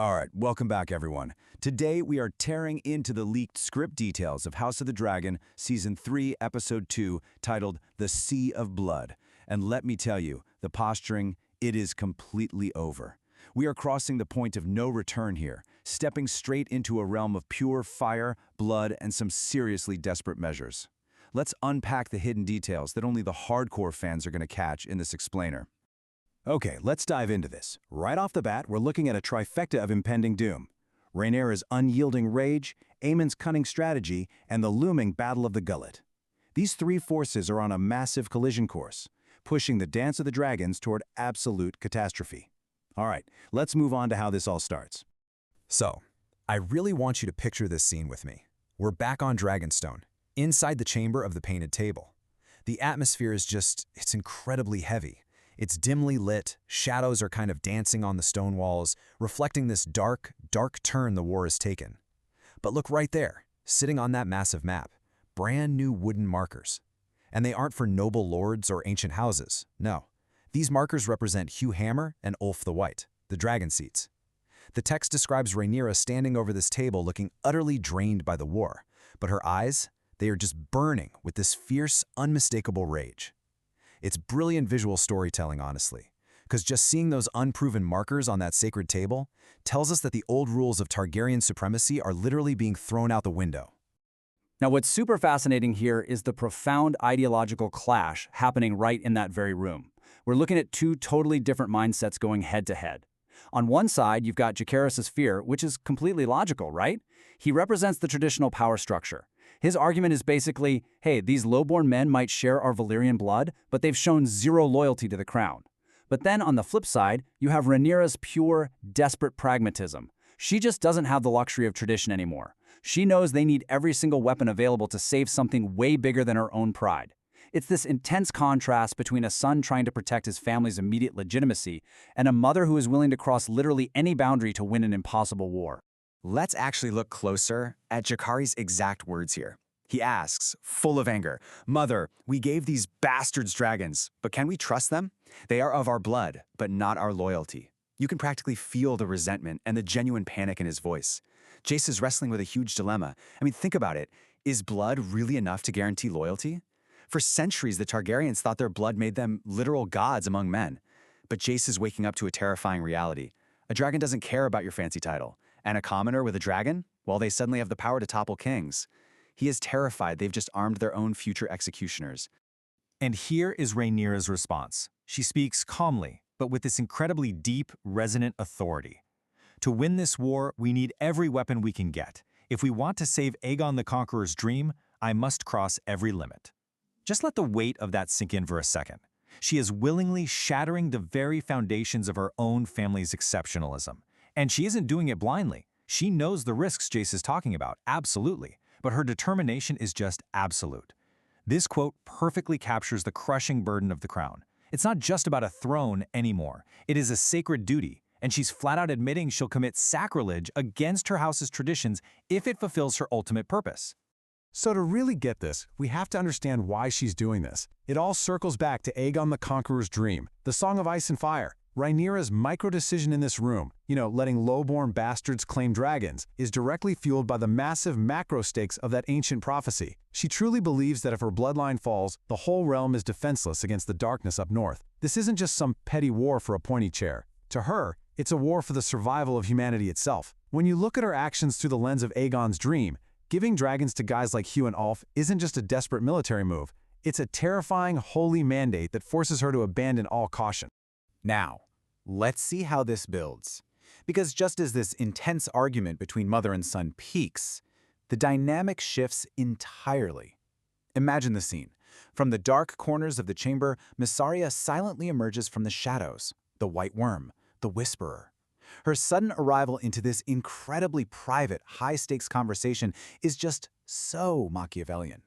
All right, welcome back, everyone. Today, we are tearing into the leaked script details of House of the Dragon, Season 3, Episode 2, titled The Sea of Blood. And let me tell you, the posturing, it is completely over. We are crossing the point of no return here, stepping straight into a realm of pure fire, blood, and some seriously desperate measures. Let's unpack the hidden details that only the hardcore fans are going to catch in this explainer. Okay, let's dive into this. Right off the bat, we're looking at a trifecta of impending doom. Rhaenyra's unyielding rage, Aemon's cunning strategy, and the looming Battle of the Gullet. These three forces are on a massive collision course, pushing the Dance of the Dragons toward absolute catastrophe. All right, let's move on to how this all starts. So, I really want you to picture this scene with me. We're back on Dragonstone, inside the chamber of the Painted Table. The atmosphere is it's incredibly heavy. It's dimly lit, shadows are kind of dancing on the stone walls, reflecting this dark, dark turn the war has taken. But look right there, sitting on that massive map, brand new wooden markers. And they aren't for noble lords or ancient houses, no. These markers represent Hugh Hammer and Ulf the White, the dragon seats. The text describes Rhaenyra standing over this table looking utterly drained by the war, but her eyes, they are just burning with this fierce, unmistakable rage. It's brilliant visual storytelling, honestly, because just seeing those unproven markers on that sacred table tells us that the old rules of Targaryen supremacy are literally being thrown out the window. Now, what's super fascinating here is the profound ideological clash happening right in that very room. We're looking at two totally different mindsets going head-to-head. On one side, you've got Jacaerys' fear, which is completely logical, right? He represents the traditional power structure. His argument is basically, hey, these lowborn men might share our Valyrian blood, but they've shown zero loyalty to the crown. But then on the flip side, you have Rhaenyra's pure, desperate pragmatism. She just doesn't have the luxury of tradition anymore. She knows they need every single weapon available to save something way bigger than her own pride. It's this intense contrast between a son trying to protect his family's immediate legitimacy and a mother who is willing to cross literally any boundary to win an impossible war. Let's actually look closer at Jacary's exact words here. He asks, full of anger, "Mother, we gave these bastards dragons, but can we trust them? They are of our blood, but not our loyalty." You can practically feel the resentment and the genuine panic in his voice. Jace is wrestling with a huge dilemma. I mean, think about it. Is blood really enough to guarantee loyalty? For centuries, the Targaryens thought their blood made them literal gods among men. But Jace is waking up to a terrifying reality. A dragon doesn't care about your fancy title. And a commoner with a dragon? Well, they suddenly have the power to topple kings. He is terrified they've just armed their own future executioners. And here is Rhaenyra's response. She speaks calmly, but with this incredibly deep, resonant authority. To win this war, we need every weapon we can get. If we want to save Aegon the Conqueror's dream, I must cross every limit. Just let the weight of that sink in for a second. She is willingly shattering the very foundations of her own family's exceptionalism. And she isn't doing it blindly. She knows the risks Jace is talking about, absolutely. But her determination is just absolute. This quote perfectly captures the crushing burden of the crown. It's not just about a throne anymore. It is a sacred duty, and she's flat out admitting she'll commit sacrilege against her house's traditions if it fulfills her ultimate purpose. So to really get this, we have to understand why she's doing this. It all circles back to Aegon the Conqueror's dream, the Song of Ice and Fire. Rhaenyra's micro-decision in this room, letting lowborn bastards claim dragons, is directly fueled by the massive macro stakes of that ancient prophecy. She truly believes that if her bloodline falls, the whole realm is defenseless against the darkness up north. This isn't just some petty war for a pointy chair. To her, it's a war for the survival of humanity itself. When you look at her actions through the lens of Aegon's dream, giving dragons to guys like Hugh and Ulf isn't just a desperate military move. It's a terrifying, holy mandate that forces her to abandon all caution. Now, let's see how this builds. Because just as this intense argument between mother and son peaks, the dynamic shifts entirely. Imagine the scene. From the dark corners of the chamber, Mysaria silently emerges from the shadows, the White Worm, the Whisperer. Her sudden arrival into this incredibly private, high-stakes conversation is just so Machiavellian.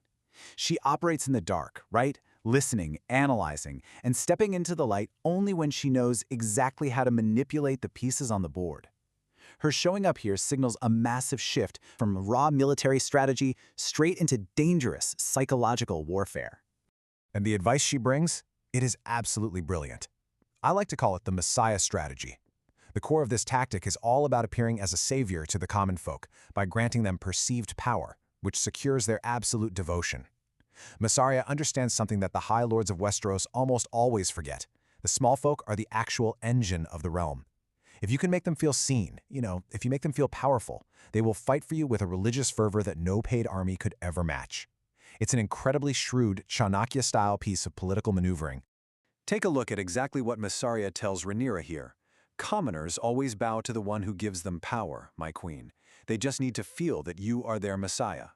She operates in the dark, right? Listening, analyzing, and stepping into the light only when she knows exactly how to manipulate the pieces on the board. Her showing up here signals a massive shift from raw military strategy straight into dangerous psychological warfare. And the advice she brings, it is absolutely brilliant. I like to call it the Messiah strategy. The core of this tactic is all about appearing as a savior to the common folk by granting them perceived power, which secures their absolute devotion. Mysaria understands something that the High Lords of Westeros almost always forget. The small folk are the actual engine of the realm. If you can make them feel seen, if you make them feel powerful, they will fight for you with a religious fervor that no paid army could ever match. It's an incredibly shrewd, Chanakya-style piece of political maneuvering. Take a look at exactly what Mysaria tells Rhaenyra here. Commoners always bow to the one who gives them power, my queen. They just need to feel that you are their messiah.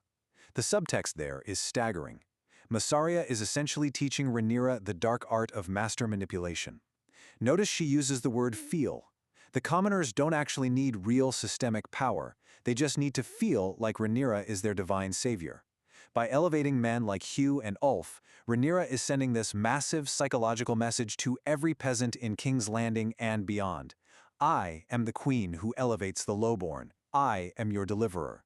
The subtext there is staggering. Mysaria is essentially teaching Rhaenyra the dark art of master manipulation. Notice she uses the word feel. The commoners don't actually need real systemic power. They just need to feel like Rhaenyra is their divine savior. By elevating men like Hugh and Ulf, Rhaenyra is sending this massive psychological message to every peasant in King's Landing and beyond. I am the queen who elevates the lowborn. I am your deliverer.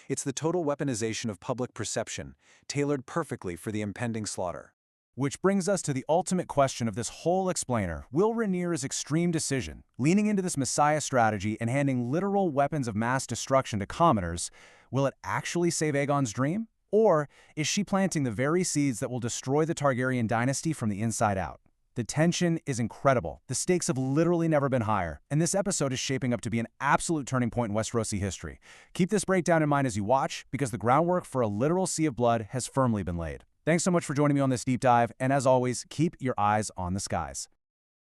It's the total weaponization of public perception, tailored perfectly for the impending slaughter. Which brings us to the ultimate question of this whole explainer. Will Rhaenyra's extreme decision, leaning into this Messiah strategy and handing literal weapons of mass destruction to commoners, will it actually save Aegon's dream? Or is she planting the very seeds that will destroy the Targaryen dynasty from the inside out? The tension is incredible. The stakes have literally never been higher, and this episode is shaping up to be an absolute turning point in Westerosi history. Keep this breakdown in mind as you watch, because the groundwork for a literal sea of blood has firmly been laid. Thanks so much for joining me on this deep dive, and as always, keep your eyes on the skies.